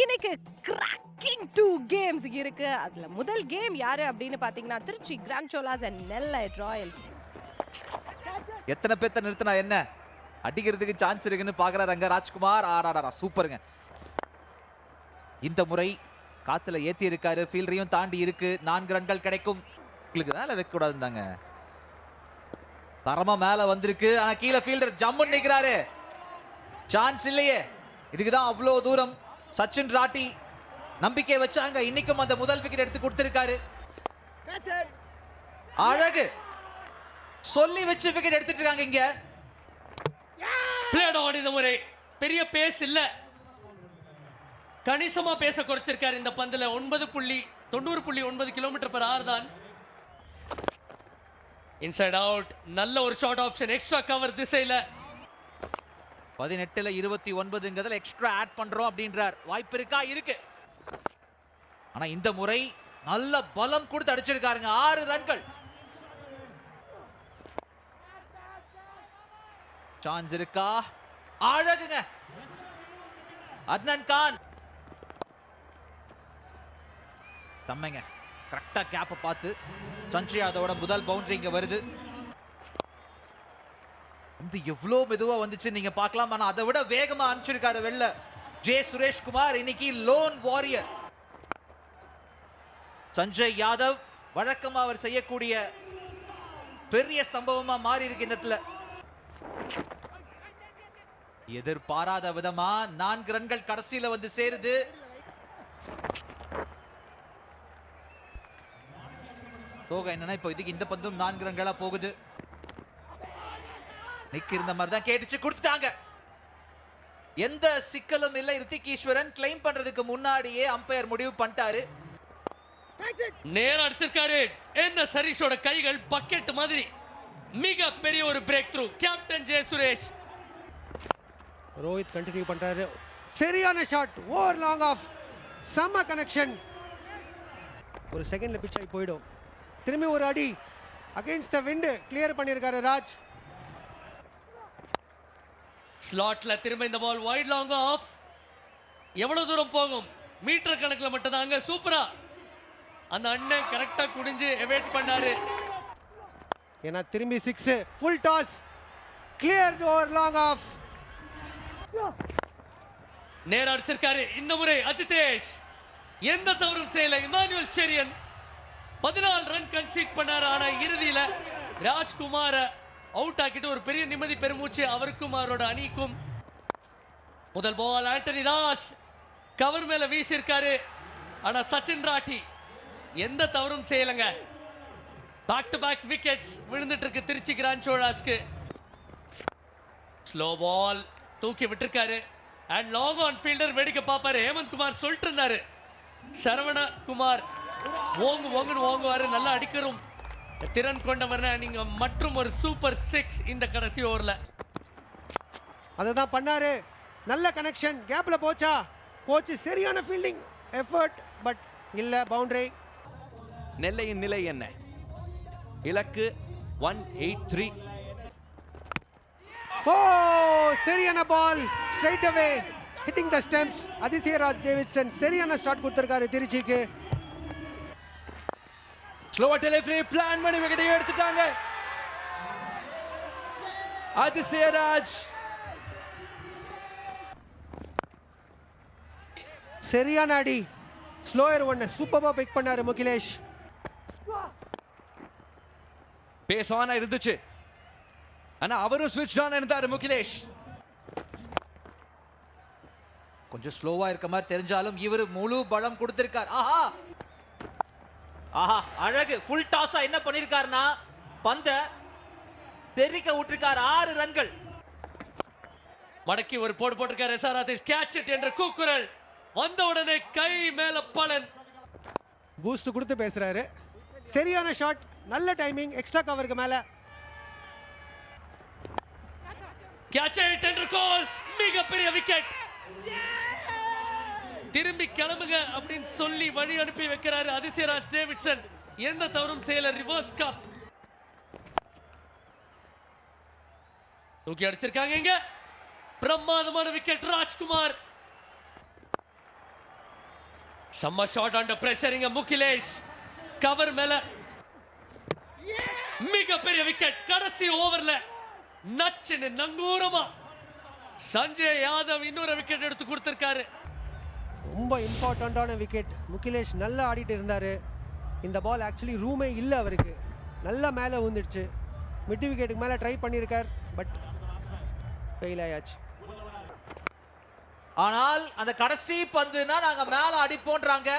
இன்னைக்கு cracking 2 games இருக்கு. அதுல முதல் கேம் யாரு அப்படின்னு பாத்தீங்கன்னா Trichy Grand Cholas and Nellai Royal. எத்தனை பேத்த நிறுத்தினா என்ன அடிக்கிறதுக்கு சான்ஸ் இருக்குன்னு பாக்குறாரு அங்க ராஜ்குமார். ஆறாடா சூப்பருங்க. இந்த முறை காத்துல ஏத்தி இருக்காரு, ஃபீல்டரையும் தாண்டி இருக்கு. 4 ரன்கள் கிடைக்கும். உங்களுக்கு மேல வைக்க கூடாதுந்தாங்க. தரமா மேல வந்திருக்கு. ஆனா கீழே ஃபீல்டர் ஜம்முன்னு நிக்கிறாரு. சான்ஸ் இல்லையே. இதுக்குதான் அவ்வளவு தூரம் சச்சின் ராட்டி நம்பிக்கை வச்சாங்க. இன்னைக்கும் அந்த முதல் விக்கெட் எடுத்து கொடுத்திருக்காரு. அழகு சொல்லி வச்சு விக்கெட் எடுத்துட்டு இருக்காங்க. இங்க பிளேட் ஆன். இந்த முறை பெரிய பேஸ் இல்ல, கணிசமா பேச குறைச்சிருக்காரு இந்த பந்துல. 90.9 km/h தான். Inside out. நல்ல ஒரு ஷார்ட் ஆப்ஷன். எக்ஸ்ட்ரா கவர் திசையில 18ல 29ங்கிறதுல எக்ஸ்ட்ரா ஆட் பண்றோம் அப்படின்றார். வாய்ப்பு இருக்கா? இருக்கு. ஆனா இந்த முறை நல்ல பலம் கொடுத்து அடிச்சிருக்காருங்க. 6 ரன்கள். சான்ஸ் இருக்கா? அழகுங்க. அத்னான் கான் தம்மைங்க கரெக்டா கேப்ப பார்த்து சஞ்சய் யாதவோட முதல் பவுண்டரி இங்க வருது. வந்து எவ்வளவு மெதுவா வந்துச்சு நீங்க பார்க்கலாம். ஆனா அதை விட வேகமா அனுப்பிச்சிருக்காரு வெளில ஜே சுரேஷ்குமார். இன்னைக்கு லோன் வாரியர். சஞ்சய் யாதவ் வழக்கமா அவர் செய்யக்கூடிய பெரிய சம்பவமா மாறி இருக்கு இந்த இடத்துல. எதிர்பாராத விதமா 4 ரன்கள் கடைசியில வந்து சேருது. தோக என்னன்னா இப்போ இதுக்கு இந்த பந்தும் 4 ரன்களா போகுது. நிக்கு இருந்த மாதிரி தான் கேட்டுச்சு, கொடுத்துட்டாங்க. எந்த சிக்கலும் இல்லை. ரித்திக் ஈஸ்வரன் கிளைம் பண்றதுக்கு முன்னாடியே அம்பையர் முடிவு பண்ணிட்டாரு. நேரா அடிச்சிருக்காரு. என்ன சரீஷோட கைகள் பக்கெட் மாதிரி. மிக பெரிய ஒரு பிரேக் த்ரூ. கேப்டன் ஜெய சுரேஷ். ரோஹித் கண்டினியூ பண்றாரு. சரியான ஷாட். Over long off. செம்ம கனெக்ஷன். ஒரு செகண்ட்ல பிச் ஆகி போயிடும். திரும்பி ஒரு அடி அகைன்ஸ்ட் த விண்ட் கிளியர் பண்ணியிருக்காரு ராஜ். ஸ்லாட்ல திரும்ப இந்த பால் வைட் லாங் ஆஃப். எவ்வளவு தூரம் போகும்? மீட்டர் கணக்கில் மட்டும் தாங்க. சூப்பரா அந்த அண்ணன் கரெக்டா குடிஞ்சு எவேட் பண்ணாரு. ஏன்னா திரும்பி 6 full toss clear over long off. நேரா அடிச்சிருக்காரு. இந்த முறை அஜிதேஷ் எந்த தவறும் செய்யல. இமானுவேல் செரியன் 14 ரன் கன்சீட் பண்ணாரு. ஆனா இறுதியில ராஜ்குமார அவுட் ஆக்கிட்டு ஒரு பெரிய நிம்மதி பெருமூச்சு அவருக்கும் அவரோட அணிக்கும். முதல் பால் ஆண்டனி தாஸ் கவர் மேல வீசியிருக்காரு. ஆனா சச்சின் ராட்டி எந்த தவறும் செய்யலங்க. பேக் டு பேக் விக்கெட்ஸ் விழுந்துட்டு இருக்கு திருச்சி கிராண்ட் சோலாஸ்க்கு. ஸ்லோ பால் தூக்கி விட்டுருக்காரு. அண்ட் லாங் ஆன் ஃபீல்டர் வேடிக்கை பார்ப்பாரு. ஹேமந்த் குமார் சொல்லிட்டு இருந்தாரு, சரவண குமார் ஓங்குன்னு ஓங்குவாரு, நல்லா அடிக்கிறோம் திறன் கொண்டவர். நீங்க மற்றும் ஒரு சூப்பர் 6 இந்த கடைசி ஓவர்ல. அதுதான் பண்ணாரு. நல்ல கனெக்ஷன். கேப்ல போச்சு. சரியான ஃபீல்டிங் எஃபர்ட். பட் இல்ல பவுண்டரி. நெல்லையின் நிலை என்ன? இலக்கு 183. ஓ சரியான ball. Straight away hitting the stumps. Athisayaraj Davidson சரியான ஸ்டார்ட் கொடுத்திருக்காரு திருச்சிக்கு. ஸ்லோவா டெலிவரி பிளான் பண்ணி விக்கெட்டையும் எடுத்துட்டாங்க. அதிசயராஜ் சரியான அடி. ஸ்லோயர் ஒன்னு சூப்பரா பிக் பண்ணாரு முகிலேஷ். பேஸ் ஆனா இருந்துச்சு. ஆனா அவரும் ஸ்விட்ச் ஆன் இருந்தாரு முகிலேஷ். கொஞ்சம் ஸ்லோவா இருக்க மாதிரி தெரிஞ்சாலும் இவர் முழு பலம் கொடுத்திருக்கார். ஆஹா அழகு. ஃபுல் டாஸா என்ன பண்ணிருக்காருன்னா பந்த தெரிக்க விட்டுருக்காரு. 6 ரன்கள். மடக்கி ஒரு போட்டிருக்காரு எஸ்ஆர் கேட்ச் இட் என்ற கூக்குரல் வந்த உடனே கை மேல பலன். பூஸ்ட் கொடுத்து பேசுறாரு. சரியான ஷாட். நல்ல டைமிங். எக்ஸ்ட்ரா கவருக்கு மேல கேட்ச் இட் என்ற கோல். மிகப்பெரிய விக்கெட். திரும்பி கிளம்புங்க அப்படின்னு சொல்லி வழி அனுப்பி வைக்கிறாரு அதிசயராஜ் டேவிட்சன். எந்த தவறும் செய்யல. ரிவர்ஸ் கப் தூக்கி அடிச்சிருக்காங்க இங்க. பிரமாதமான விக்கெட் ராஜ்குமார். செம்ம ஷாட் அண்டர் பிரஷர் இங்க. முகிலேஷ் கவர் மேல மிகப்பெரிய விக்கெட். கடைசி ஓவர்ல நச்சுன்னு நங்கூரமா சஞ்சய் யாதவ் இன்னொரு விக்கெட் எடுத்து கொடுத்திருக்காரு. ரொம்ப இம்பார்ட்டண்ட்டான விக்கெட். முகிலேஷ் நல்லா ஆடிட்டு இருந்தார். இந்த பால் ஆக்சுவலி ரூமே இல்லை அவருக்கு. நல்லா மேலே விழுந்துடுச்சு. மிட் விக்கெட்டுக்கு மேலே ட்ரை பண்ணியிருக்கார், பட் ஃபெயில் ஆயாச்சு. ஆனால் அந்த கடைசி பந்துனா நாங்க மேல அடிப்போன்றாங்க.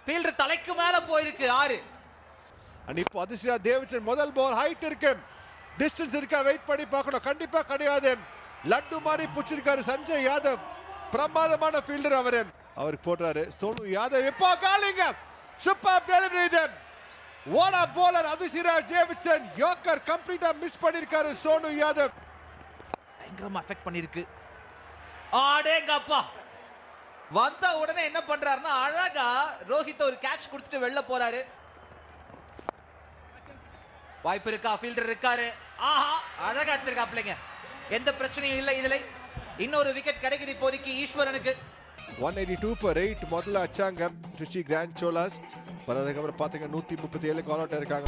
ஃபீல்டர் தலைக்கு மேல போயிருக்கு 6. அண்ட் இப்போ அதிர்ஷ்டா டேவிட்சன் முதல் பால் ஹைட் இருக்கு, டிஸ்டன்ஸ் இருக்கா, வெயிட் பண்ணி பார்க்கணும். கண்டிப்பா கிடையாது. லட்டு மாதிரி புடிச்சிருக்காரு சஞ்சய் யாதவ். பிரமாதமான ஃபீல்டர் அவருக்கு போடுறாரு. சோனு யாதவ் இப்போ காலிங்க. சூப்பர் டெலிவரி இது. வாட் அ bowler அதிர்ஷ்டா டேவிட்சன். யோக்கர் கம்ப்ளீட்டா மிஸ் பண்ணிருக்காரு சோனு யாதவ். பயங்கரமா அஃபெக்ட் பண்ணிருக்கு. ஆடேங்கப்பா. வந்த உடனே என்ன பண்றாருன்னா அழகா ரோஹித் ஒரு கேட்ச் கொடுத்துட்டு வெளில போறாரு. வாய்ப்பு இருக்கா? ஃபீல்டர் இருக்காரு. ஆஹா, அழகா எடுத்திருக்காப்லங்க. எந்த பிரச்சனையும் இல்லை இதுல. இன்னொரு விக்கெட் கிடைக்குது இப்போதைக்கு ஈஸ்வரனுக்கு. 182 per 8 முதல்ல அச்சாங்க ட்ரிச்சி கிராண்ட் சோலாஸ். அதுக்கப்புறம் பாத்தீங்க 137 கால் அவுட் இருக்காங்க.